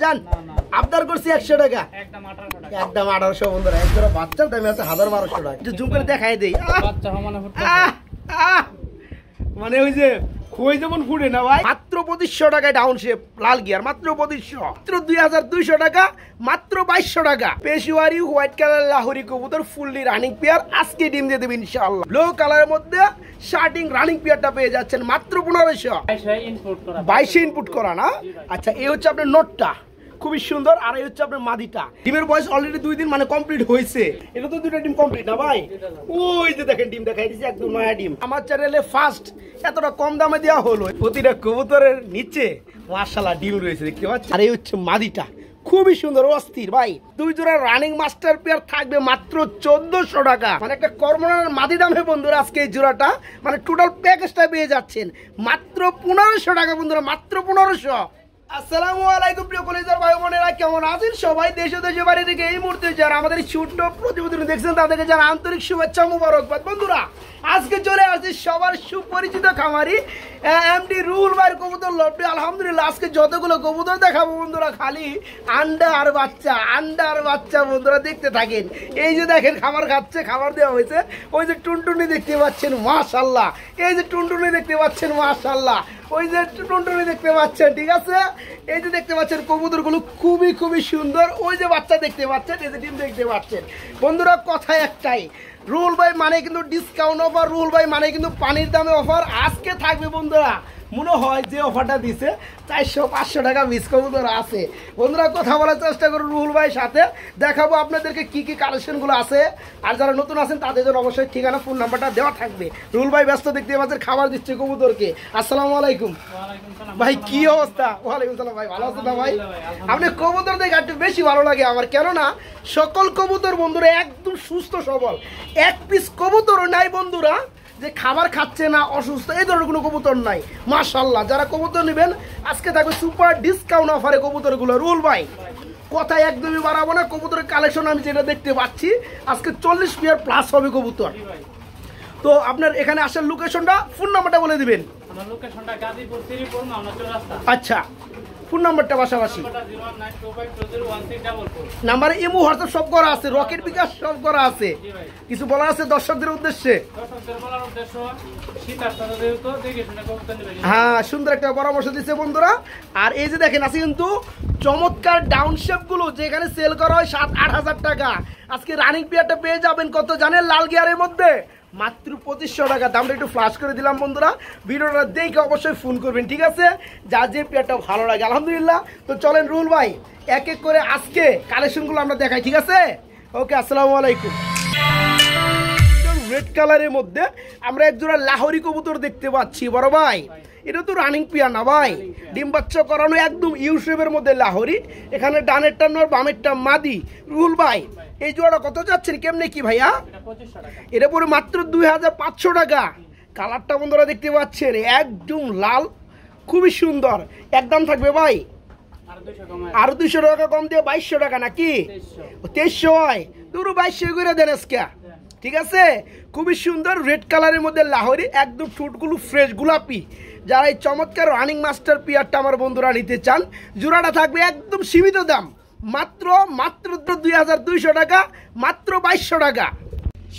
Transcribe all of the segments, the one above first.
জান আবদার করছি 100 টাকা একদম 1800 বন্ধুরা এক জোড়া বাচ্চার দাম আছে 1200 টাকা একটু জুম করে দেখাই দেই বাচ্চা মানে ওই যে কই যেমন ফুটে না ভাই মাত্র 2500 টাকায় ডাউন শেপ লাল গিয়ার মাত্র 2500 মাত্র 2200 টাকা মাত্র 2200 টাকা পেশওয়ারি হোয়াইট কালার লাহোরি কবুতর ফুললি রানিং পেয়ার আজকে ডিম দিয়ে দেব ইনশাআল্লাহ ব্লু কালারের মধ্যে স্টার্টিং রানিং পেয়ারটা পেয়ে যাচ্ছেন মাত্র 1500 22 ইনপুট করা না আচ্ছা এই হচ্ছে আপনার নোটটা খুবই সুন্দর আর এই হচ্ছে আপনার মাদিটা ডিমের বয়স অলরেডি 2 দিন মানে কমপ্লিট হয়েছে এটা তো দুটো ডিম কমপ্লিট না ভাই ওই যে দেখেন ডিম দেখাই দিয়েছি একদম নয়া ডিম আমার চ্যানেলে ফার্স্ট এতটা কম দামে দেওয়া হলো প্রতিটা কবুতরের নিচে মাশাআল্লাহ ডিম রয়েছে দেখতে পাচ্ছেন আর এই হচ্ছে মাদিটা খুবই সুন্দর অস্থির ভাই 2 জোড়া রানিং মাস্টার পেয়ার থাকবে মাত্র 1400 টাকা মানে একটা কর্মনার মাদি দামে বন্ধুরা আজকে এই জোড়াটা মানে টোটাল প্যাকেজটা পেয়ে যাচ্ছেন মাত্র 1500 টাকা বন্ধুরা মাত্র 1500 আসসালামু আলাইকুম প্রিয় কলেজার ভাই বোনেরা কেমন আছেন সবাই দেশ ও দেশের বাইরে থেকে এই মুহূর্তে যারা আমাদের ছোট্ট প্রতিবেদন দেখছেন তাদেরকে জানা আন্তরিক শুভেচ্ছা মুবারকবাদ বন্ধুরা আজকে চলে আসছি সবার সুপরিচিত খামারি এমডি রুহুল ভাইয়ের কবুতর লবটি আলহামদুলিল্লাহ আজকে যতগুলো কবুতর দেখাবো বন্ধুরা খালি আন্ডা আর বাচ্চা বন্ধুরা দেখতে থাকেন এই যে দেখেন খাবার খাচ্ছে খাবার দেওয়া হয়েছে ওই যে টুনটুনি দেখতে পাচ্ছেন মাশাআল্লাহ এই যে টুনটুনি দেখতে পাচ্ছেন মাশাআল্লাহ ওই যে টুনটুনি দেখতে পাচ্ছেন ঠিক আছে এই যে দেখতে পাচ্ছেন কবুতরগুলো খুবই সুন্দর ওই যে বাচ্চা দেখতে পাচ্ছেন এই যে ডিম দেখতে পাচ্ছেন বন্ধুরা কথা একটাই রুহুল ভাই মানে কিন্তু ডিসকাউন্ট অফার রুহুল ভাই মানে কিন্তু পানির দামে অফার আজকে থাকবে বন্ধুরা মনে হয় যে অফারটা দিছে 400-500 টাকা মিস কবুতর আছে বন্ধুরা কথা বলার চেষ্টা করুন রুহুল ভাইয়ের সাথে দেখাবো আপনাদেরকে কি কি কালেকশনগুলো আছে আর যারা নতুন আছেন তাদের জন্য অবশ্যই ঠিকানা ফোন নাম্বারটা দেওয়া থাকবে রুহুল ভাই ব্যস্ত দেখতে পাচ্ছেন খাবার দিচ্ছে কবুতরকে আসসালামু আলাইকুম ভাই কি অবস্থা ওয়ালাইকুম সালাম ভাই ভালো আছেন না ভাই আপনি কবুতর দেখে একটু বেশি ভালো লাগে আমার কেননা সকল কবুতর বন্ধুরা একদম সুস্থ সবল এক পিস কবুতরও নাই বন্ধুরা যে খাবার খাচ্ছে না অসুস্থ এই ধরনের কোনো কবুতর নাই মাশাআল্লাহ যারা কবুতর নেবেন আজকে থাকবে সুপার ডিসকাউন্ট অফারে কবুতরগুলো রুহুল ভাই কথায় একদমই বাড়াবো না কবুতরের কালেকশন আমি যেটা দেখতে পাচ্ছি আজকে 40 পেয়ার প্লাস হবে কবুতর তো আপনার এখানে আসার লোকেশনটা ফোন নাম্বারটা বলে দিবেন আমার লোকেশনটা গাজীপুর শ্রীপুর মাওনা চৌরাস্তা আচ্ছা ফোন নাম্বারটা পাশাপাশি নাম্বারে ইমো হোয়াটসঅ্যাপ সব করা আছে রকেট বিকাশ সব করা আছে কিছু বলার আছে দর্শকদের উদ্দেশ্যে হ্যাঁ সুন্দর একটা পরামর্শ দিচ্ছে বন্ধুরা আর এই যে দেখেন আছে কিন্তু চমৎকার ডাউন শেপ গুলো যেখানে সেল করা হয় 7-8 হাজার টাকা আজকে রানিং পেয়ারটা পেয়ে যাবেন কত জানেন লাল গিয়ারের মধ্যে মাত্র 2500 টাকা দামটা একটু ফ্ল্যাশ করে দিলাম বন্ধুরা ভিডিওটা দেখে অবশ্যই ফোন করবেন ঠিক আছে যা যে পেয়ারটা ভালো লাগে আলহামদুলিল্লাহ তো চলেন রুহুল ভাই এক এক করে আজকে কালেকশনগুলো আমরা দেখাই ঠিক আছে ওকে আসসালামু আলাইকুম রেড কালারের মধ্যে আমরা এক জোড়া লাহোরি কবুতর দেখতে পাচ্ছি বড় ভাই এটা তো রানিং পেয়ার না ভাই ডিম বাচ্চা করানো একদম ইউ শেপের মধ্যে লাহোরি এখানে ডানেরটা নর বামেরটা মাদি রুহুল ভাই এই জোড়াটা কত যাচ্ছেন কেমনে কি ভাইয়া এটা পরে মাত্র 2500 টাকা কালারটা বন্ধুরা দেখতে পাচ্ছেন একদম লাল খুবই সুন্দর একদম থাকবে ভাই আর 200 টাকা কম দিয়ে 2200 টাকা নাকি 2300 হয় দুটো 2200 করে দেন আজকে ঠিক আছে খুবই সুন্দর রেড কালারের মধ্যে লাহোরি একদম ঠোঁটগুলো ফ্রেশ গোলাপি যারা এই চমৎকার রানিং মাস্টার পেয়ারটা আমার বন্ধুরা নিতে চান জোড়াটা থাকবে একদম সীমিত দাম মাত্র 2200 টাকা মাত্র 2200 টাকা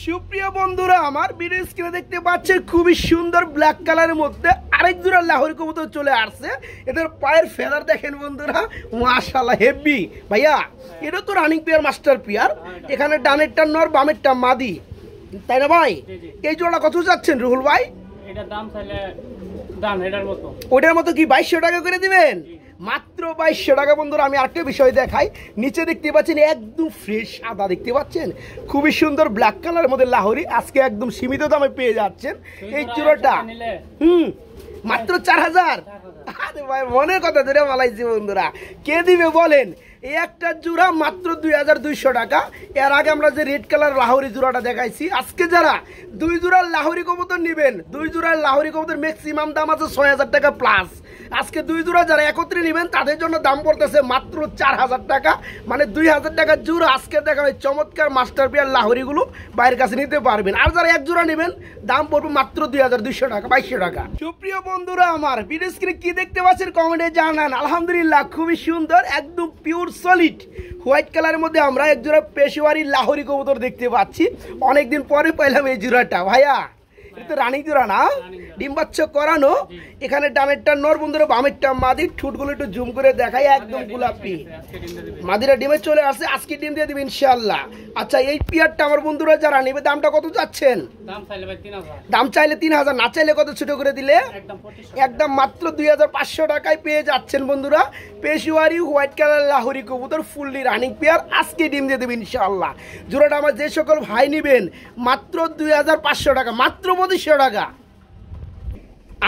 সুপ্রিয় বন্ধুরা আমার ভিডিও স্ক্রিনে দেখতে পাচ্ছেন খুবই সুন্দর ব্ল্যাক কালারের মধ্যে আরেক জোড়া লাহোরি কবুতর চলে আসছে এদের পায়ের ফেদার দেখেন বন্ধুরা মাশাআল্লাহ হেভি ভাইয়া এটা তো রানিং পেয়ার মাস্টার পেয়ার এখানে ডানেরটা নর বামেরটা মাদি তাই না ভাই এই জোড়া কত যাচ্ছেন রুহুল ভাই এটা দাম চাইলে দাম এটার মতো ওটার মতো কি 2200 টাকা করে দিবেন মাত্র 2200 টাকা বন্ধুরা আমি আরেকটা বিষয় দেখাই নিচে দেখতে পাচ্ছেন একদম ফ্রেশ সাদা দেখতে পাচ্ছেন খুবই সুন্দর ব্ল্যাক কালারের মধ্যে লাহোরি আজকে একদম সীমিত দামে পেয়ে যাচ্ছেন এই জোড়াটা মাত্র 4000 আরে ভাই মনের কথা ধরে বলাইছি বন্ধুরা কে দিবে বলেন এই একটা জোড়া মাত্র 2200 টাকা এর আগে আমরা যে রেড কালার লাহোরি জোড়াটা দেখাইছি আজকে যারা 2 জোড়ার লাহোরি কবুতর নেবেন 2 জোড়ার লাহোরি কবুতর ম্যাক্সিমাম দাম আছে 6000 টাকা প্লাস আজকে 2 জোড়া যারা একত্রে নেবেন তাদের জন্য দাম পড়তেছে মাত্র 4000 টাকা, মানে 2000 টাকা জোড়া। আজকে দেখা হয় চমৎকার মাস্টার পেয়ার লাহোরিগুলো বাইরের কাছে নিতে পারবেন। আর যারা এক জোড়া নেবেন দাম পড়বে মাত্র 2200 টাকা, 2200 টাকা। সুপ্রিয় বন্ধুরা আমার ভিডিও স্ক্রিনে কি দেখতে পাচ্ছেন কমেন্টে জানান। আলহামদুলিল্লাহ খুবই সুন্দর, একদম পিওর সলিড হোয়াইট কালারের মধ্যে আমরা এক জোড়া পেশোয়ারি লাহোরি কবুতর দেখতে পাচ্ছি। অনেকদিন পরে পাইলাম এই জোড়াটা। ভাইয়া এটা তো রানিং জোড়া না, ডিম বাচ্চা করানো। এখানে ডানেরটা নর বন্ধুরা, বামেরটা মাদি। ঠুটগুলো একটু জুম করে দেখাই, একদম গোলাপি। মাদিরা ডিমে চলে আসছে, আজকে ডিম দিয়ে দিবে ইনশাআল্লাহ। আচ্ছা এই পিয়ারটা আমার বন্ধুরা যারা নেবে দামটা কত চাচ্ছেন? দাম চাইলে 3000, না চাইলে কত ছোট করে দিলে? একদম মাত্র 2500 টাকায় পেয়ে যাচ্ছেন বন্ধুরা পেশোয়ারি হোয়াইট কালার লাহোরি কবুতর, ফুললি রানিং পেয়ার। আজকে ডিম দিয়ে দেবে ইনশাআল্লাহ। জোড়াটা আমার যে সকল ভাই নেবেন মাত্র 2500 টাকা, মাত্র 2500 টাকা।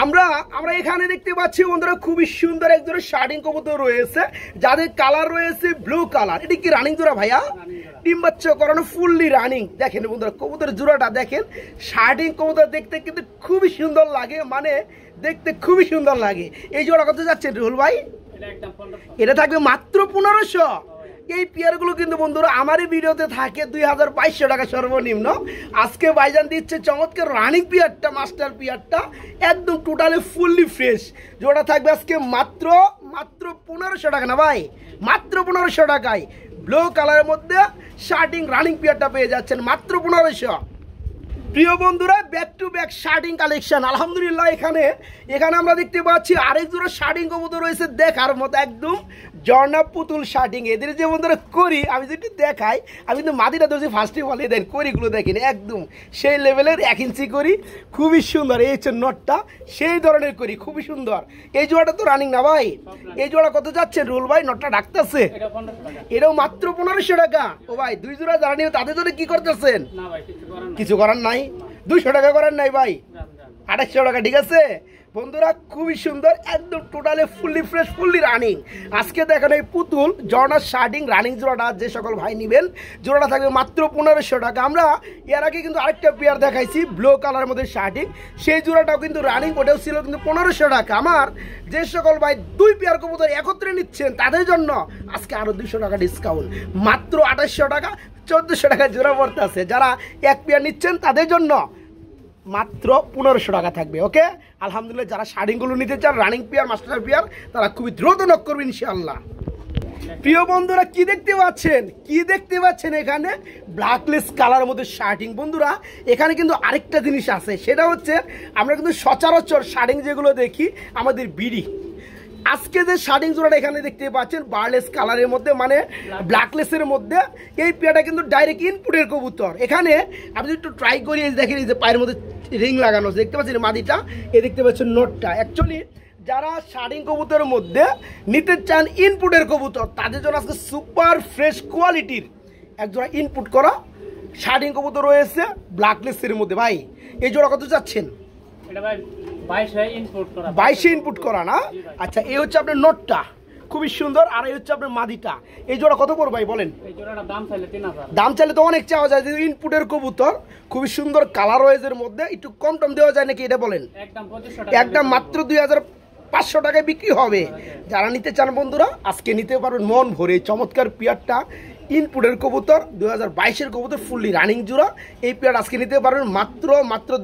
আমরা এখানে দেখতে পাচ্ছি বন্ধুরা খুবই সুন্দর এক জোড়া শার্টিং কবুতর রয়েছে, যাদের কালার রয়েছে ব্লু কালার। এটা কি রানিং জোড়া ভাইয়া? ডিম বাচ্চা করানো ফুললি রানিং। দেখেন বন্ধুরা কবুতর জোড়াটা দেখেন, শার্টিং কবুতর দেখতে কিন্তু খুবই সুন্দর লাগে, মানে দেখতে খুবই সুন্দর লাগে। এই জোড়া কত যাচ্ছে রুহুল ভাই? এটা থাকবে মাত্র 1500। এই পেয়ারগুলো কিন্তু বন্ধুরা আমারই ভিডিওতে থাকে 2200 টাকা সর্বনিম্ন। আজকে ভাইজান দিচ্ছে চমৎকার রানিং পেয়ারটা, মাস্টার পেয়ারটা একদম টোটালি ফুললি ফ্রেশ। যেটা থাকবে আজকে মাত্র 1500 টাকা না ভাই, মাত্র 1500 টাকায় ব্লু কালারের মধ্যে শার্টিং রানিং পেয়ারটা পেয়ে যাচ্ছেন মাত্র 1500। প্রিয় বন্ধুরা ব্যাক টু ব্যাক শার্টিং কালেকশন। আলহামদুলিল্লাহ এখানে আমরা দেখতে পাচ্ছি আরেক জোড়া শার্টিং কবুতর রয়েছে দেখার মতো, একদম জর্না পুতুল শার্টিং। এদের যে বন্ধুরা করি আমি যদি দেখাই, আমি কিন্তু মাদিটা ধরছি ফার্স্টে বলে দেন, করিগুলো দেখেন একদম সেই লেভেলের 1 ইঞ্চি করি, খুবই সুন্দর। এই হচ্ছে নটটা, সেই ধরনের করি, খুবই সুন্দর। এই জোড়াটা তো রানিং না ভাই? এই জোড়া কত যাচ্ছে রুল ভাই? নটটা ডাকতেছে, এটাও মাত্র 1500 টাকা। ও ভাই 2 জোড়া যারা নিবে তাদের জন্য কি করতেছেন? কিছু করার নাই, 200 টাকা করার নাই ভাই, 2800 টাকা। ঠিক আছে বন্ধুরা খুবই সুন্দর, একদম totally fully fresh, fully running. আজকে দেখেন এই পুতুল জর্নার শার্টিং রানিং জোড়াটা যে সকল ভাই নেবেন জোড়াটা থাকবে মাত্র 1500 টাকা। আমরা এর আগে কিন্তু আরেকটা পেয়ার দেখাইছি ব্লু কালারের মধ্যে শার্টিং, সেই জোড়াটাও কিন্তু রানিং, ওটাও ছিল কিন্তু 1500 টাকা। আমার যে সকল ভাই 2 পেয়ার কবুতর একত্রে নিচ্ছেন তাদের জন্য আজকে আরও 200 টাকা ডিসকাউন্ট, মাত্র 2800 টাকা, 1400 টাকা জোড়া পড়তে আছে। যারা এক পেয়ার নিচ্ছেন তাদের জন্য মাত্র 1500 টাকা থাকবে। ওকে আলহামদুলিল্লাহ যারা শার্টিংগুলো নিতে চান রানিং পেয়ার মাস্টার পেয়ার তারা খুবই দ্রুত নক করবে ইনশাআল্লাহ। প্রিয় বন্ধুরা কি দেখতে পাচ্ছেন এখানে ব্ল্যাকলেস কালারের মধ্যে শার্টিং। বন্ধুরা এখানে কিন্তু আরেকটা জিনিস আছে, সেটা হচ্ছে আমরা কিন্তু সচরাচর শার্টিং যেগুলো দেখি আমাদের বিড়ি, আজকে যে শার্টিং জোড়াটা এখানে দেখতে পাচ্ছেন বার্লেস কালারের মধ্যে, মানে ব্ল্যাকলেসের মধ্যে, এই পেয়ারটা কিন্তু ডাইরেক্ট ইনপুটের কবুতর। এখানে আপনি একটু ট্রাই করি, দেখেন এই যে পায়ের মধ্যে রিং লাগানো দেখতে পাচ্ছেন মাদিটা, এ দেখতে পাচ্ছেন নোটটা। অ্যাকচুয়ালি যারা শার্টিং কবুতরের মধ্যে নিতে চান ইনপুটের কবুতর তাদের জন্য আজকে সুপার ফ্রেশ কোয়ালিটির একজোড়া ইনপুট করা শার্টিং কবুতর রয়েছে ব্ল্যাকলেসের মধ্যে। ভাই এই জোড়া কত চাচ্ছেন? 22 ইনপুট করা না? আচ্ছা এই হচ্ছে আপনার নোটটা, খুবই সুন্দর। আর এই হচ্ছে আপনার মাদিটা। এই জোড়া কত পড়বে ভাই বলেন? দাম চাইলে তো অনেক চাওয়া যায়, ইনপুটের কবুতর খুবই সুন্দর কালার রয়েছে, এর মধ্যে একটু কম টম দেওয়া যায় নাকি এটা বলেন? একদম মাত্র 2500 টাকায় বিক্রি হবে। যারা নিতে চান বন্ধুরা আজকে নিতে পারবেন মন ভরে। চমৎকার পেয়ারটা ইনপুটের কবুতর 2022-এর কবুতর ফুললি রানিং জোড়া, এই পেয়ার আজকে নিতে পারবেন মাত্র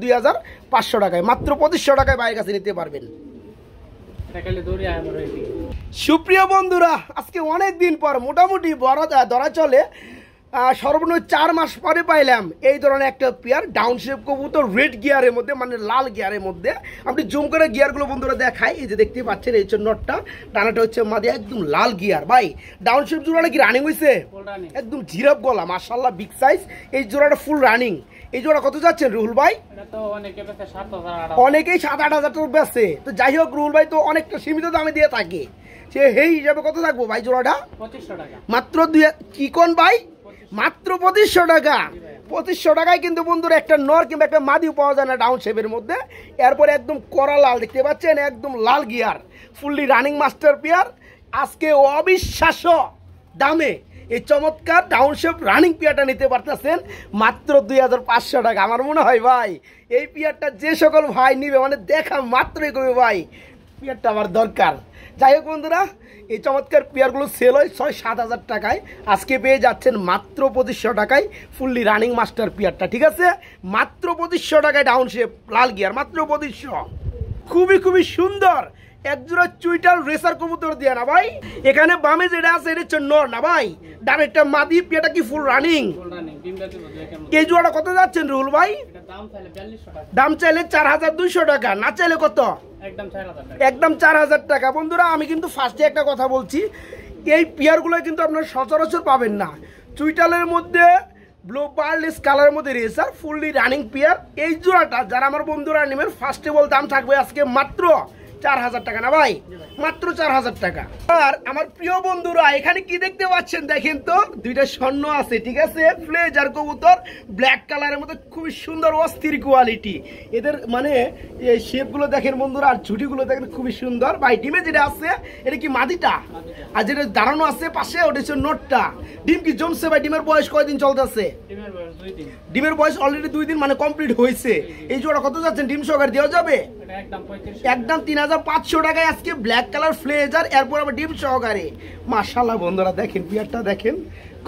2500 টাকায়, মাত্র 2500 টাকায় বাইরের কাছে নিতে পারবেন। সুপ্রিয় বন্ধুরা আজকে অনেক দিন পর মোটামুটি ধরা চলে সর্বনিম্ন 4 মাস পরে পাইলাম এই ধরনের একটা পেয়ার ডাউন শেপ কবুতর রেড গিয়ারের মধ্যে, মানে লাল গিয়ারের মধ্যে। আপনি জুম করে গিয়ারগুলো বন্ধুরা দেখাই, এই যে দেখতে পাচ্ছেন এই হচ্ছে নটটা, ডানাটা হচ্ছে মাদি, একদম লাল গিয়ার। ভাই ডাউন শেপ জোড়াটা কি রানিং হয়েছে? একদম জিরাফ গলা, মাশাআল্লাহ বিগ সাইজ। এই জোড়াটা ফুল রানিং। এই জোড়া কত যাচ্ছেন রুহুল ভাই? অনেকেই 7-8 হাজার টাকা বেচে। তো যাই হোক রুহুল ভাই তো অনেকটা সীমিত দামে দিয়ে থাকে, সে এই হিসাবে কত থাকবো ভাই জোড়াটা? 2500 টাকা মাত্র। কি কোন ভাই? মাত্র 2500 টাকা। 2500 টাকায় কিন্তু বন্ধুরা একটা নর কিংবা একটা মাদিও পাওয়া যায় না ডাউন শেপের মধ্যে। এরপরে একদম কড়া লাল দেখতে পাচ্ছেন, একদম লাল gear fully running master pair. আজকে অবিশ্বাস্য দামে এই চমৎকার ডাউন শেপ রানিং পেয়ারটা নিতে পারতেছেন মাত্র 2500 টাকা। আমার মনে হয় ভাই এই পেয়ারটা যে সকল ভাই নিবে মানে দেখা মাত্রই কবে ভাই পেয়ারটা আমার দরকার। যাই হোক বন্ধুরা, এই চমৎকার পেয়ারগুলো সেল হয় 6-7 হাজার টাকায়, আজকে পেয়ে যাচ্ছেন মাত্র 2500 টাকায় ফুললি রানিং মাস্টার পেয়ারটা। ঠিক আছে, মাত্র 2500 টাকায় ডাউন শেপ লাল গিয়ার, মাত্র 2500। খুবই খুবই সুন্দর একজোড়া চুইটাল রেসার কবুতর দিয়া না ভাই। এখানে বামে যেটা আছে এটা হচ্ছে নর না ভাই, ডানেরটা মাদি, পেয়ারটা কি ফুল রানিং। এই জোড়াটা কত যাচ্ছেন রুল ভাই? দাম চাইলে 4200 টাকা, না চাইলে কত? একদম 4000 টাকা। বন্ধুরা আমি কিন্তু ফার্স্টে একটা কথা বলছি, এই পেয়ারগুলো কিন্তু আপনারা সচরাচর পাবেন না। চুইটালের মধ্যে ব্লু পার্লেস কালারের মধ্যে রেসার ফুললি রানিং পেয়ার, এই জোড়াটা যারা আমার বন্ধুরা নেবেন ফার্স্টে বল দাম থাকবে আজকে মাত্র 4000 টাকা না ভাই, মাত্র 4000 টাকা। আর আমার প্রিয় বন্ধুরা এখানে কি দেখতে পাচ্ছেন দেখেন তো, দুইটা স্বর্ণ আছে। ঠিক আছে, ফ্লেজার কবুতর ব্ল্যাক কালারের মধ্যে খুবই সুন্দর অস্থির কোয়ালিটি। এদের মানে এই শেপগুলো দেখেন বন্ধুরা, আর ঝুটিগুলো দেখেন খুবই সুন্দর ভাই। ডিমে যেটা আছে এটা কি মাদিটা, আর যেটা দাঁড়ানো আছে পাশে ওটা হচ্ছে নোটটা। ডিম কি জমছে ভাই? ডিমের বয়স কয়দিন চলতেছে? ডিমের বয়স অলরেডি 2 দিন মানে কমপ্লিট হয়েছে। এই জোড়া কত যাচ্ছেন? ডিম সহকারে দেওয়া যাবে একদম 3500 টাকায় আজকে ব্ল্যাক কালার ফ্লেজার, এরপর আবার ডিম সহকারে। মাশাআল্লাহ বন্ধুরা দেখেন পিয়ারটা দেখেন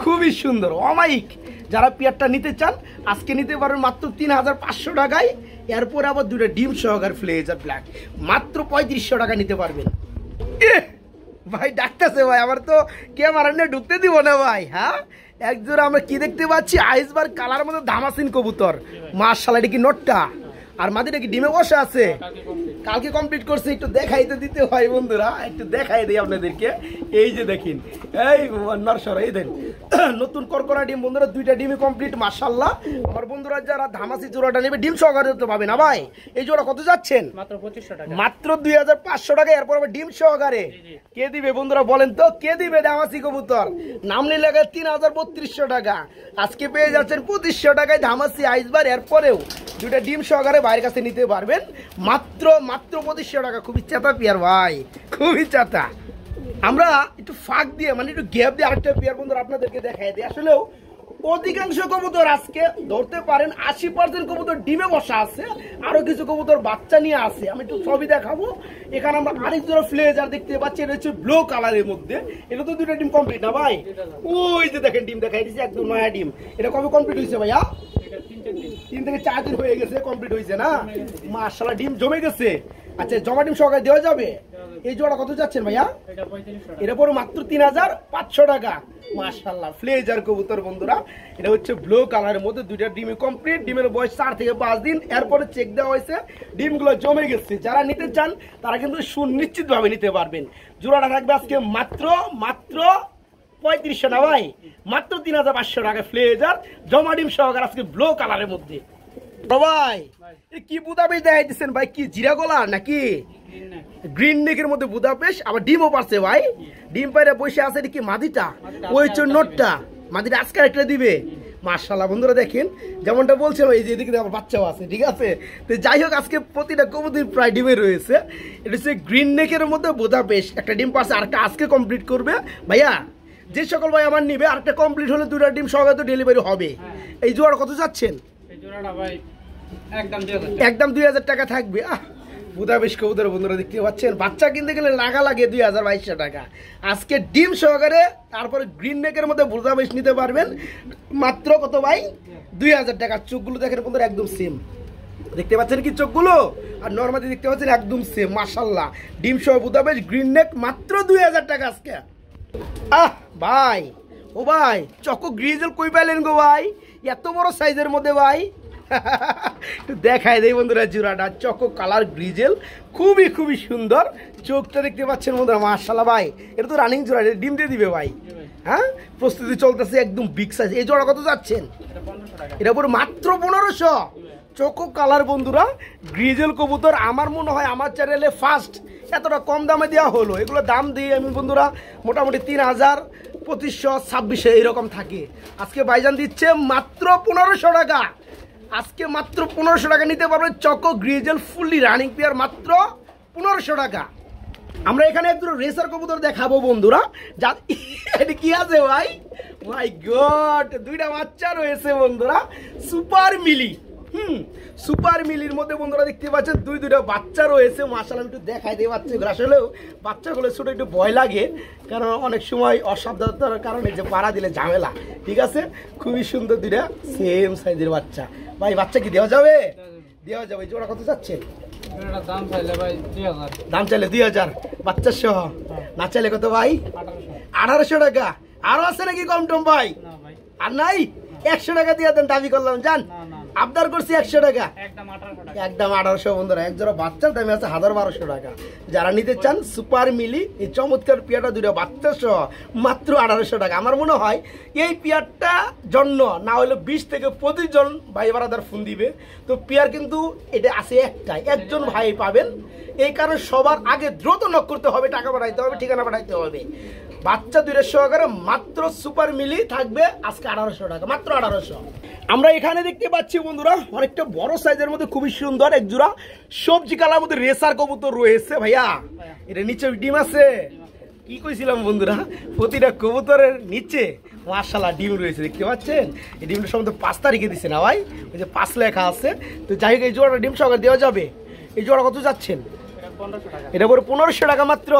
খুবই সুন্দর অমাইক। যারা পিয়ারটা নিতে চান আজকে নিতে পারবেন মাত্র 3500 টাকায়, এরপর আবার দুটো ডিম সহকারে ফ্লেজার ব্ল্যাক মাত্র 3500 টাকা নিতে পারবেন। ভাই ডাকতেছে ভাই, আমার তো ক্যামেরা নিয়ে ঢুকতে দিব না ভাই। হ্যাঁ, একজোড়া আমরা কি দেখতে পাচ্ছি আইসবার কালার মধ্যে ধামাসিন কবুতর। মাশাআল্লাহ, এটা কি নোটটা আর মাদিটা কি ডিমে বসে আছে? কালকে কমপ্লিট করছে, একটু দেখাইতে দিতে হয় বন্ধুরা, একটু দেখাই দিই আপনাদেরকে। এই যে দেখেন, এই নরসর এই দেন নতুন করকরা ডিম বন্ধুরা, 2টা ডিমই কমপ্লিট। মাশাআল্লাহ, আমার বন্ধুরা যারা ধামাসি জোড়াটা নেবে ডিম সহকারে তো পাবে না ভাই। এই জোড়া কত যাচ্ছেন? মাত্র 2500 টাকা, মাত্র 2500 টাকা, এরপর আবার ডিম সহকারে। কে দিবে বন্ধুরা বলেন তো, কে দিবে ধামাসি কবুতর? নাম নিলে 3300 টাকা, আজকে পেয়ে যাচ্ছেন 2500 টাকায় ধামাসি আইসবার, এরপরেও 2টা ডিম সহকারে বাইরের কাছে নিতে পারবেন মাত্র 2500 টাকা। খুবই চাতা পিয়ার ভাই, খুবই চাতা। আমরা একটু ফাঁক দিয়ে মানে একটু গ্যাপ দিয়ে আরেকটা পিয়ার বন্ধুরা আপনাদেরকে দেখাই দিই। আসলেও অধিকাংশ কবুতর আজকে ধরতে পারেন 80% কবুতর ডিমে বসা আছে, আরো কিছু কবুতর বাচ্চা নিয়ে আছে। আমি একটু ছবি দেখাবো। এখানে আমরা আরেক জোড়া ফ্লেজার দেখতে পাচ্ছি, এটা হচ্ছে ব্লু কালারের মধ্যে। এটা তো 2টা ডিম কমপ্লিট না ভাই? ওই যে দেখেন ডিম দেখাই দিচ্ছি, একদম নয়া ডিম। এটা কবে কমপ্লিট হয়েছে ভাইয়া? 3 থেকে 4 দিন হয়ে গেছে, কমপ্লিট হয়েছে না? মাশাআল্লাহ, ডিম জমে গেছে। আচ্ছা, জমা ডিম সহকারে দেওয়া যাবে? এই জোড়া কত যাচ্ছেন ভাইয়া? এটা পরে মাত্র 3500 টাকা। মাশাআল্লাহ, ফ্লেজার কবুতর বন্ধুরা, এটা হচ্ছে ব্লু কালারের মধ্যে, 2টা ডিমই কমপ্লিট। ডিমের বয়স 4 থেকে 5 দিন, এরপরে চেক দেওয়া হয়েছে, ডিমগুলো জমে গেছে। যারা নিতে চান তারা কিন্তু সুনিশ্চিত ভাবে নিতে পারবেন। জোড়াটা থাকবে আজকে মাত্র 3500 না ভাই, মাত্র 3500 টাকা ফ্লেজার জমা ডিম সহকারে আজকে ব্লু কালারের মধ্যে। ভাই কি বুদাপেশ দেখাই দিচ্ছেন ভাই? কি জিরা গলা নাকি গ্রিন নেকের মধ্যে বুদাপেশ, আবার ডিমও পারছে ভাই। ডিম পাইরা বসে আছে, এটা কি মাদিটা? ওই নোটটা মাদিটা আজকে একটা দিবে। মাশাআল্লাহ বন্ধুরা দেখেন, যেমনটা বলছিলাম এই যে এদিকে আমার বাচ্চাও আছে। ঠিক আছে, তো যাই হোক আজকে প্রতিটা কবুতর প্রায় ডিমে রয়েছে। এটা হচ্ছে গ্রিন নেকের মধ্যে বুদাপেশ, একটা ডিম পারছে, আরেকটা আজকে কমপ্লিট করবে ভাইয়া। যে সকল ভাই আমার নিবে আরেকটা কমপ্লিট হলে 2টা ডিম সহকারে তো ডেলিভারি হবে। এই জোড়া কত যাচ্ছেন? একদম 2000 টাকা থাকবে। বুদাপেশ কবুতর বন্ধুরা দেখতে পাচ্ছেন, বাচ্চা কিনতে গেলে লাগা লাগে 2200 টাকা। আজকে ডিম সহকারে তারপরে গ্রিন নেকের মধ্যে বুদাপেশ নিতে পারবেন মাত্র কত ভাই? 2000 টাকা। চোখগুলো দেখেন বন্ধুরা একদম সেম, দেখতে পাচ্ছেন কি চোখগুলো, আর নরমালি দেখতে পাচ্ছেন একদম সেম। মাশাআল্লাহ, ডিম সহ বুদাপেশ গ্রিন নেক মাত্র 2000 টাকা আজকে। ভাই ও ভাই, চকো গ্রিজেল কই পাইলেন গো ভাই এত বড় সাইজের মধ্যে ভাই? দেখাই দেই বন্ধুরা, জোড়াটা চকো কালার গ্রিজেল, খুবই খুবই সুন্দর। চোখটা দেখতে পাচ্ছেন বন্ধুরা, মাশাআল্লাহ ভাই, এটা তো রানিং জোড়া, ডিম দিয়ে দিবে ভাই। হ্যাঁ, প্রস্তুতি চলতেছে, একদম বিগ সাইজ। এই জোড়া কত যাচ্ছেন? এটা পুরো মাত্র 1500। চকো কালার বন্ধুরা, গ্রিজেল কবুতর আমার মনে হয় আমার চ্যানেলে ফার্স্ট এতটা কম দামে দেওয়া হলো। এগুলো দাম দিই আমি বন্ধুরা মোটামুটি 3000, 2500, 2600 এইরকম থাকে। আজকে ভাইজান দিচ্ছে মাত্র 1500 টাকা। আজকে মাত্র 1500 টাকা নিতে পারবেন choco grizzle fully running pair, মাত্র 1500 টাকা। আমরা এখানে একটু রেসার কবুতর দেখাবো বন্ধুরা। এটা কি আছে ভাই? মাই গড, 2টা বাচ্চা রয়েছে বন্ধুরা, সুপার মিলি। সুপার মিলির মধ্যে বন্ধুরা দেখতে পাচ্ছেন দুইটা বাচ্চা রয়েছে। মাশাআল্লাহ একটু দেখাই দেয় বাচ্চাগুলো, আসলেও বাচ্চাগুলো ছোট একটু ভয় লাগে, কারণ অনেক সময় অসাবধানতার কারণে যে পাড়া দিলে ঝামেলা। ঠিক আছে, খুবই সুন্দর দুইটা সেম সাইজের বাচ্চা। ভাই বাচ্চা কি দেওয়া যাবে? দেওয়া যাবে। জোড়া কত চাচ্ছেন? দাম চাইলে ভাই 2000। দাম চাইলে 2000 বাচ্চা সহ, না চাইলে কত ভাই? 1800 টাকা। আরো আছে নাকি কম টম ভাই? আর নাই? 100 টাকা দিয়ে দেন, দাবি করলাম জান, আবদার করছি 100 টাকা, একদম 1800 বন্ধুরা। এক জোড়া বাচ্চার দামে আছে 1200 টাকা। যারা নিতে চান সুপার মিলি এই চমৎকার পেয়ারটা দুইটা বাচ্চা সহ মাত্র 1800 টাকা। আমার মনে হয় এই পেয়ারটা জন্য না হলে 20 থেকে 25 জন ভাই বারাদার ফোন দিবে। তো পেয়ার কিন্তু এটা আছে একটাই, একজন ভাই পাবেন। এই কারণে সবার আগে দ্রুত নক করতে হবে, টাকা পাঠাইতে হবে, ঠিকানা পাঠাইতে হবে। বাচ্চা দুইটা সহকারে মাত্র সুপার মিলি থাকবে আজকে 1800 টাকা, মাত্র 1800। আমরা এখানে দেখতে পাচ্ছি বন্ধুরা অনেকটা বড় সাইজের মধ্যে খুবই সুন্দর এক জোড়া সবজি কালার মধ্যে রেসার কবুতর রয়েছে। ভাইয়া এটা নিচে ডিম আছে, কি কইছিলাম বন্ধুরা, প্রতিটা কবুতরের নিচে মাশাআল্লাহ ডিম রয়েছে, দেখতে পাচ্ছেন। এই ডিমটা সম্বন্ধে 5 তারিখে দিছে না ভাই, ওই যে 5 লেখা আছে। তো যাই হোক এই জোড়াটা ডিম সহকারে দেওয়া যাবে। এই জোড়া কত যাচ্ছেন? এটা পরে 1500 টাকা মাত্র,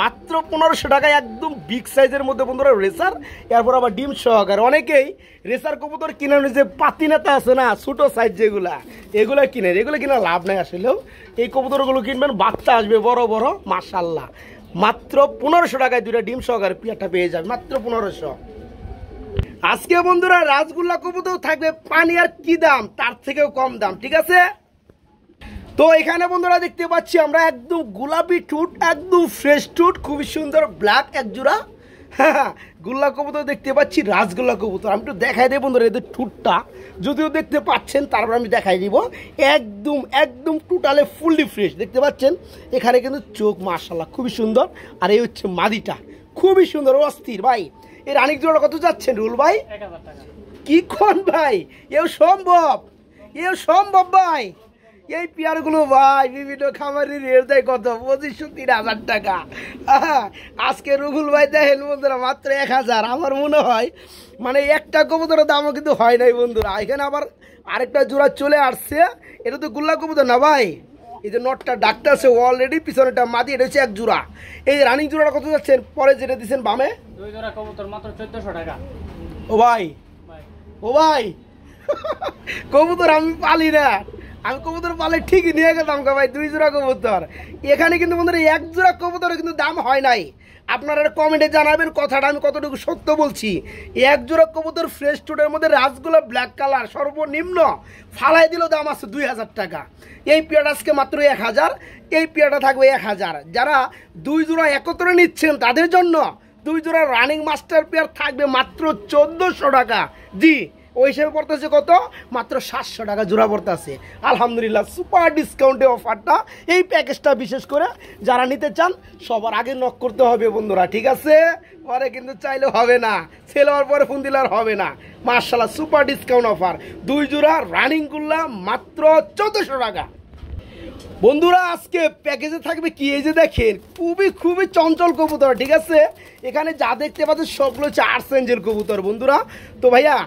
মাত্র 1500 টাকায় একদম বিগ সাইজের মধ্যে বন্ধুরা রেসার, এরপর আবার ডিম সহকারে। অনেকেই রেসার কবুতর কিনে যে পাতি নেতা আছে না, ছোট সাইজ যেগুলা, এগুলো কিনে, এগুলো কিনা লাভ নাই আসলেও। এই কবুতরগুলো কিনবেন, বাচ্চা আসবে বড় বড় মাশাআল্লাহ। মাত্র 1500 টাকায় দুইটা ডিম সহকারে পেয়ারটা পেয়ে যাবে, মাত্র 1500। আজকে বন্ধুরা রাজগোল্লা কবুতর থাকবে পানি আর কি দাম, তার থেকেও কম দাম। ঠিক আছে, তো এখানে বন্ধুরা দেখতে পাচ্ছি আমরা একদম গোলাপি টুট, একদম ফ্রেশ টুট, খুবই সুন্দর ব্ল্যাক এক জোড়া গোল্লা কবুতর দেখতে পাচ্ছি, রাজগোল্লা কবুতর। আমি একটু দেখাই দেব বন্ধুরা এদের টুটটা, যদিও দেখতে পাচ্ছেন তারপর আমি দেখাই দিব। একদম একদম টোটালে ফুললি ফ্রেশ দেখতে পাচ্ছেন। এখানে কিন্তু চোখ মাশাআল্লাহ খুবই সুন্দর। আর এই হচ্ছে মাদিটা, খুবই সুন্দর অস্থির। ভাই এই রানিক জোড়া কত যাচ্ছেন রুল ভাই? 1000 টাকা। কি কোন ভাই, এও সম্ভব? এও সম্ভব ভাই? এই পেয়ারগুলো ভাই বিভিন্ন খামারের রেট দেয় কত? 25-3000 টাকা। আজকে রুহুল ভাই দেখেন বন্ধুরা মাত্র 1000। আমার মনে হয় মানে একটা কবুতরের দামও কিন্তু হয় নাই বন্ধুরা। এখানে আবার আরেকটা জোড়া চলে আসছে, এটা তো গোল্লা কবুতর না ভাই। এই যে নটটা ডাক্তার আছে অলরেডি, পিছনেটা মাদি, এটা হচ্ছে এক জোড়া। এই রানিং জোড়াটা কত যাচ্ছেন? পরে যেটা দিচ্ছেন বামে, দুই জোড়া কবুতর মাত্র 1400 টাকা। ও ভাই, ও ভাই কবুতর আমি পালি না, আমি কবুতর পালে ঠিকই নিয়ে গেলাম ভাই, 2 জোড়া কবুতর। এখানে কিন্তু বন্ধুরা 1 জোড়া কবুতরের কিন্তু দাম হয় নাই। আপনারা কমেন্টে জানাবেন কথাটা আমি কতটুকু সত্য বলছি। 1 জোড়া কবুতর ফ্রেশ টুডের মধ্যে রাজগোল্লা ব্ল্যাক কালার সর্বনিম্ন ফালাই দিল দাম আছে 2000 টাকা। এই পেয়ারটা আজকে মাত্র 1000, এই পেয়ারটা থাকবে 1000। যারা 2 জোড়া একত্রে নিচ্ছেন তাদের জন্য 2 জোড়া রানিং মাস্টার পেয়ার থাকবে মাত্র 1400 টাকা। জি, ওই হিসেবে পড়তেছে কত? মাত্র 700 টাকা জোড়া পড়তেছে। আলহামদুলিল্লাহ সুপার ডিসকাউন্টে অফারটা, এই প্যাকেজটা বিশেষ করে যারা নিতে চান সবার আগে নক করতে হবে বন্ধুরা। ঠিক আছে, পরে কিন্তু চাইলে হবে না, সেল হওয়ার পরে ফোন দিলে আর হবে না। মাশাআল্লাহ সুপার ডিসকাউন্ট অফার, 2 জোড়া রানিং গুলা মাত্র 1400 টাকা। বন্ধুরা আজকে প্যাকেজে থাকবে কি, এই যে দেখেন খুবই চঞ্চল কবুতর। ঠিক আছে, এখানে যা দেখতে পাচ্ছেন সবগুলো হচ্ছে আর্সেঞ্জেল কবুতর বন্ধুরা। তো ভাইয়া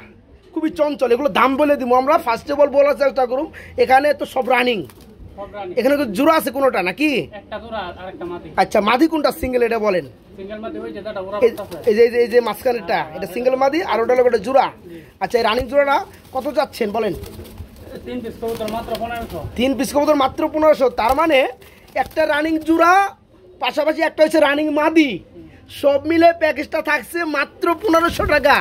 খুবই চঞ্চল, এগুলো দাম বলে দিব আমরা, ফার্স্ট অফ অল বলার চেষ্টা করুন। এখানে তো সব রানিং, এখানে জোড়া আছে কোনোটা নাকি? একটা জোড়া আর একটা মাদি। আচ্ছা মাদি কোনটা, সিঙ্গেল এটা বলেন? সিঙ্গেল মাদি ওই যেটা ওরা বলতাছে, এই যে মাঝখানেরটা এটা সিঙ্গেল মাদি, আর ওটা হলো জোড়া। আচ্ছা এই রানিং জোড়াটা কত যাচ্ছেন বলেন? 3 পিস কবুতর মাত্র 1500। 3 পিস কবুতর মাত্র 1500। তার মানে একটা রানিং জোড়া পাশাপাশি একটা হচ্ছে রানিং মাদি, সব মিলে প্যাকেজটা থাকছে মাত্র 1500 টাকা।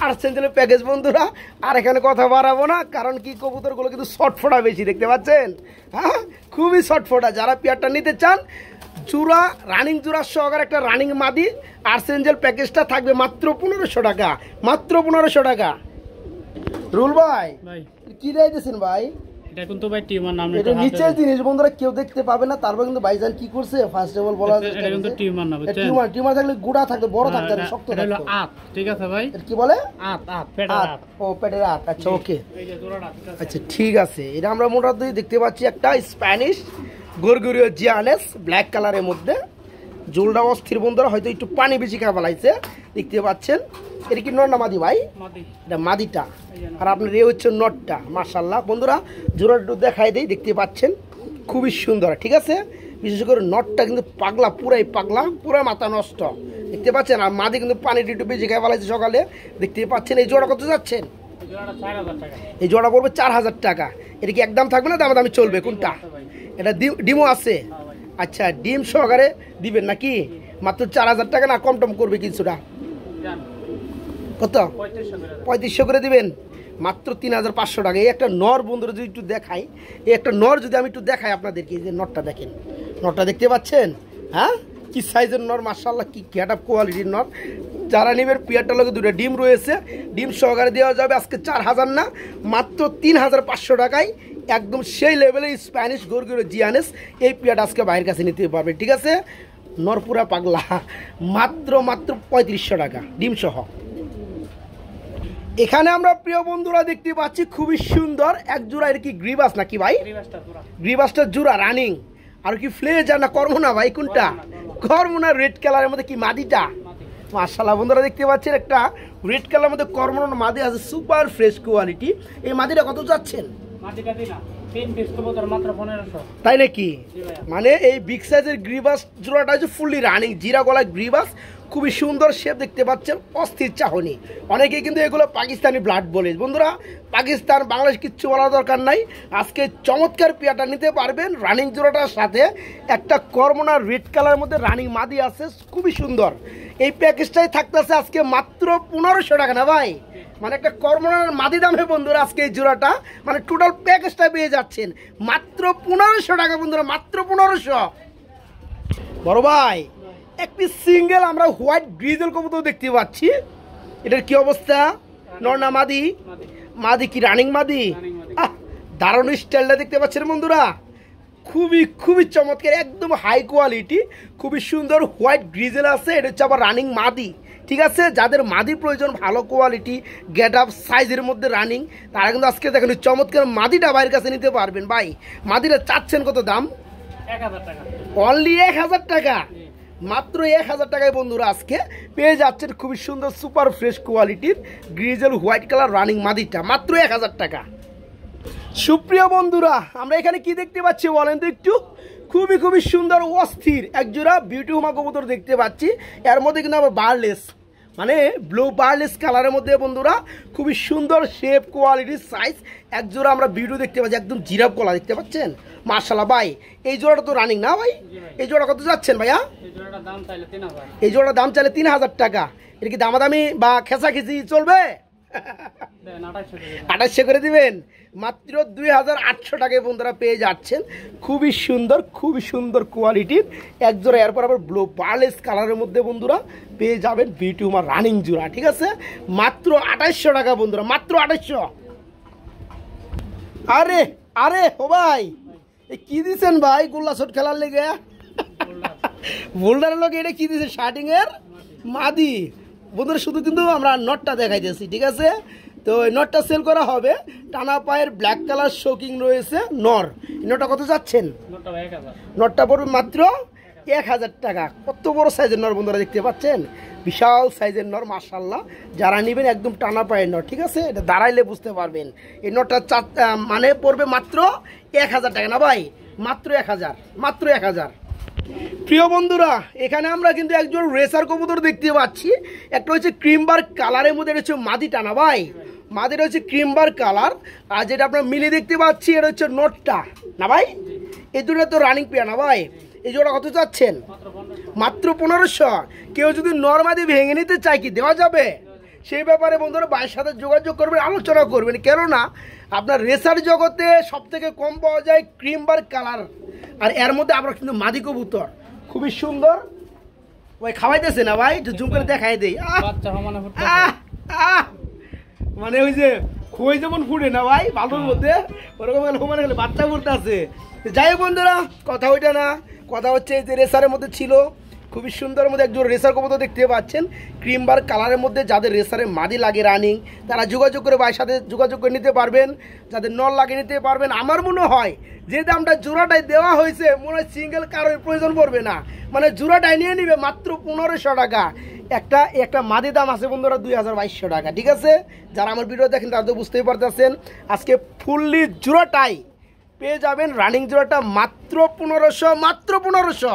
আর্সেঞ্জেলের প্যাকেজ বন্ধুরা। আর এখানে কথা বাড়াবো না, কারণ কি কবুতরগুলো কিন্তু শর্টফোটা বেশি দেখতে পাচ্ছেন, হ্যাঁ খুবই শর্টফোটা। যারা পেয়ারটা নিতে চান জোড়া রানিং জোড়া সহকারে একটা রানিং মাদি আর্সেঞ্জেল প্যাকেজটা থাকবে মাত্র 1500 টাকা, মাত্র 1500 টাকা। রুল ভাই কি দিয়েছেন ভাই? এটা কিন্তু ভাই টিউমার নাম, এটা নিচের জিনিস বন্ধুরা কেউ দেখতে পাবে না। তারপর কিন্তু ভাইজান কি করছে ফার্স্ট অফ অল বলা, এটা কিন্তু টিউমার না, বুঝছেন? টিউমার থাকলে গুড়া থাকতো, বড় থাকতো না, শক্ত থাকতো। এটা হলো আত, ঠিক আছে ভাই? কি বলে? আত, পেটের আত। ও পেটের আত, আচ্ছা ওকে, এই যে জোড়াটা। আচ্ছা ঠিক আছে। এটা আমরা মোটামুটি দেখতে পাচ্ছি একটা স্প্যানিশ গরগরিও জিয়ানেস ব্ল্যাক কালারের মধ্যে, জোলটা অস্থির বন্ধুরা, হয়তো একটু পানি বেশি খাওয়া ফেলাইছে, দেখতে পাচ্ছেন। এটা কি নর না মাদি ভাই? মাদি। এটা মাদিটা, আর আপনার এ হচ্ছে নটটা। মাশাআল্লাহ বন্ধুরা, জোড়া একটু দেখাই দেই, দেখতে পাচ্ছেন খুবই সুন্দর, ঠিক আছে। বিশেষ করে নটটা কিন্তু পাগলা, পুরাই পাগলা, পুরা মাথা নষ্ট, দেখতে পাচ্ছেন। আর মাদি কিন্তু পানিটা একটু বেশি খাওয়া ফেলাইছে সকালে, দেখতে পাচ্ছেন। এই জোড়া কত যাচ্ছেন? এই জোড়া পড়বে 4000 টাকা। এটা কি একদম থাকবে না দামাদামি চলবে কোনটা? এটা ডিমও আছে? আচ্ছা, ডিম সহকারে দিবেন নাকি? মাত্র 4000 টাকা, না কম টম করবে কিছুটা? কত? 3500 করে দিবেন। মাত্র 3500 টাকা। এই একটা নর বন্ধুরা যদি একটু দেখাই, এই একটা নর যদি আমি একটু দেখাই আপনাদেরকে, এই যে নরটা দেখেন, নরটা দেখতে পাচ্ছেন? হ্যাঁ, কি সাইজের নর, মাশাআল্লাহ, কি গ্যাট আপ কোয়ালিটির নর। যারা নেবেন পিয়ারটার লগে দুটো ডিম রয়েছে, ডিম সহকারে দেওয়া যাবে আজকে 4000 না, মাত্র 3500 টাকায় একদম সেই লেভেলের স্প্যানিশ গরুগুলো জিয়ানেস। এই পিয়ারটা আজকে বাইরের কাছে নিতে পারবে, ঠিক আছে। নরপুরা পাগলা, মাত্র 3500 টাকা ডিম সহ। এখানে আমরা প্রিয় বন্ধুরা দেখতে পাচ্ছি খুবই সুন্দর এক জোড়া। এটা কি গ্রিবাস নাকি ভাই? গ্রিবাসটা জোড়া রানিং। আর কি ফ্লেজার না কর্মনা ভাই? কোনটা? কর্মনা। রেড কালারের মধ্যে কি মাদিটা? মাশাআল্লাহ বন্ধুরা, দেখতে পাচ্ছেন একটা রেড কালারের মধ্যে কর্মনা মাদি আছে, সুপার ফ্রেশ কোয়ালিটি। এই মাদিটা কত যাচ্ছেন? তাই নাকি? মানে এই বিগ সাইজের গ্রিবাস জোড়াটা হচ্ছে ফুললি রানিং, জিরা গলা গ্রিবাস, খুবই সুন্দর শেপ, দেখতে পাচ্ছেন, অস্থির চাহনি। অনেকেই কিন্তু এগুলো পাকিস্তানি ব্লাড বলে। বন্ধুরা, পাকিস্তান বাংলাদেশ কিচ্ছু বলার দরকার নাই। আজকে চমৎকার পেয়ারটা নিতে পারবেন রানিং জোড়াটার সাথে। একটা কর্মনা রেড কালারের মধ্যে রানিং মাদি আছে, খুবই সুন্দর। এই প্যাকেজটাই থাকতেছে আজকে মাত্র 1500 টাকা, না ভাই? মানে একটা কর্মনার মাদি দামে বন্ধুরা আজকে এই জোড়াটা, মানে টোটাল প্যাকেজটা পেয়ে যাচ্ছেন মাত্র 1500 টাকা বন্ধুরা, মাত্র 1500। বড় ভাই, একটি সিঙ্গেল আমরা হোয়াইট গ্রিজেল কবুতর দেখতে পাচ্ছি। এটার কি অবস্থা? নর না মাদি? মাদি। কি রানিং মাদি? দারুণ স্টাইলটা দেখতে পাচ্ছেন বন্ধুরা, খুবই খুবই চমৎকার, একদম হাই কোয়ালিটি, খুবই সুন্দর হোয়াইট গ্রিজেল আছে। এটা হচ্ছে আবার রানিং মাদি, ঠিক আছে। যাদের মাদি প্রয়োজন, ভালো কোয়ালিটি, গেট আপ সাইজের মধ্যে রানিং, তারা কিন্তু আজকে দেখেন চমৎকার মাদিটা বাইরের কাছে নিতে পারবেন। ভাই, মাদিটা চাচ্ছেন কত দাম? 1000 টাকা। অনলি 1000 টাকা, মাত্র 1000 টাকায় বন্ধুরা আজকে পেয়ে যাচ্ছেন খুবই সুন্দর সুপার ফ্রেশ কোয়ালিটির গ্রিজেল হোয়াইট কালার রানিং মাদিটা, মাত্র 1000 টাকা। সুপ্রিয় বন্ধুরা, আমরা এখানে কি দেখতে পাচ্ছি বলেন তো একটু? খুবই খুবই সুন্দর অস্থির একজোড়া বিউটি হুমা কবুতর দেখতে পাচ্ছি। এর মধ্যে কিন্তু আবার বারলেস, মানে ব্লু বারলেস কালারের মধ্যে বন্ধুরা খুবই সুন্দর শেপ কোয়ালিটির সাইজ একজোড়া আমরা বিউটি দেখতে পাচ্ছি, একদম জিরাফ গলা দেখতে পাচ্ছেন। মাশাআল্লাহ ভাই, এই জোড়াটা তো রানিং না ভাই? এই জোড়া কত যাচ্ছেন ভাইয়া? এই জোড়াটার দাম চাইলে 3000 টাকা। এটা কি দামাদামি বা খেসাখেসি চলবে? 2800 করে দিবেন। মাত্র 2800 টাকায় বন্ধুরা পেয়ে যাচ্ছেন খুবই সুন্দর কোয়ালিটির এক জোড়া। এরপর আবার ব্লু বার্লেস কালারের মধ্যে বন্ধুরা পেয়ে যাবেন বিউটি হুমা রানিং জোড়া, ঠিক আছে। মাত্র 2800 টাকা বন্ধুরা, মাত্র 2800। আরে আরে ও ভাই, কি দিচ্ছেন ভাই গোল্লা শট খেলার লেগে? বোল্ডারের লোক এটা কি দিচ্ছে? শার্টিং এর মাদি বন্ধুরা। শুধু কিন্তু আমরা নটটা দেখাইতেছি, ঠিক আছে। তো এই নটটা সেল করা হবে। টানা পায়ের ব্ল্যাক কালার শোকিং রয়েছে নর। নটটা কত যাচ্ছেন? নটটা পড়বে মাত্র 1000 টাকা। কত বড় সাইজের নর বন্ধুরা দেখতে পাচ্ছেন, বিশাল সাইজের নর মাশাআল্লাহ। যারা নেবেন একদম টানা পায়ের নর, ঠিক আছে। এটা দাঁড়াইলে বুঝতে পারবেন। এই নটটা মানে পড়বে মাত্র 1000 টাকা, না ভাই? মাত্র 1000, মাত্র 1000। প্রিয় বন্ধুরা, এখানে আমরা কিন্তু একজন রেসার কবুতর দেখতে পাচ্ছি। একটা হচ্ছে ক্রিমবার কালারের মধ্যে, এটা হচ্ছে মাদিটা, না ভাই? মাদিটা হচ্ছে ক্রিমবার কালার। আর যেটা আপনার মিলে দেখতে পাচ্ছি এটা হচ্ছে নটটা, না ভাই? এই দুটো তো রানিং পেয়ার, না ভাই? এই জোড়া কত চাচ্ছেন? মাত্র 1500। কেউ যদি নরমাদি ভেঙে নিতে চায় কি দেওয়া যাবে? সেই ব্যাপারে বন্ধুরা ভাইয়ের সাথে যোগাযোগ করবেন, আলোচনা করবেন। কেননা আপনার রেসার জগতে সব থেকে কম পাওয়া যায় ক্রিমবার কালার, আর এর মধ্যে আমরা কিন্তু মাদি কবুতর খুবই সুন্দর। ভাই খাওয়াইতেছে না ভাই? একটু জুম করে দেখাই দেই। মানে ওই যে খই যেমন ফুটে না ভাই বালুর মধ্যে, ওরকম মানে বাচ্চা ফুটতে আছে। যাই হোক বন্ধুরা, কথা ওইটা না, কথা হচ্ছে যে রেসারের মধ্যে ছিল খুবই সুন্দর মধ্যে একজন রেসার কবুতর দেখতে পাচ্ছেন ক্রিম বার কালারের মধ্যে। যাদের রেসারে মাদি লাগে রানিং তারা যোগাযোগ করে ভাইয়ের সাথে যোগাযোগ করে নিতে পারবেন, যাদের নল লাগিয়ে নিতে পারবেন। আমার মনে হয় যে দামটা জোড়াটাই দেওয়া হয়েছে মনে হয় সিঙ্গেল কারোর প্রয়োজন পড়বে না, মানে জোড়াটাই নিয়ে নিবে মাত্র 1500 টাকা। একটা মাদি দাম আছে বন্ধুরা 2200 টাকা। ঠিক আছে, যারা আমার ভিডিও দেখেন তারা তো বুঝতেই পারতেছেন আজকে ফুললি জোড়াটাই পেয়ে যাবেন রানিং জোড়াটা মাত্র 1500, মাত্র 1500।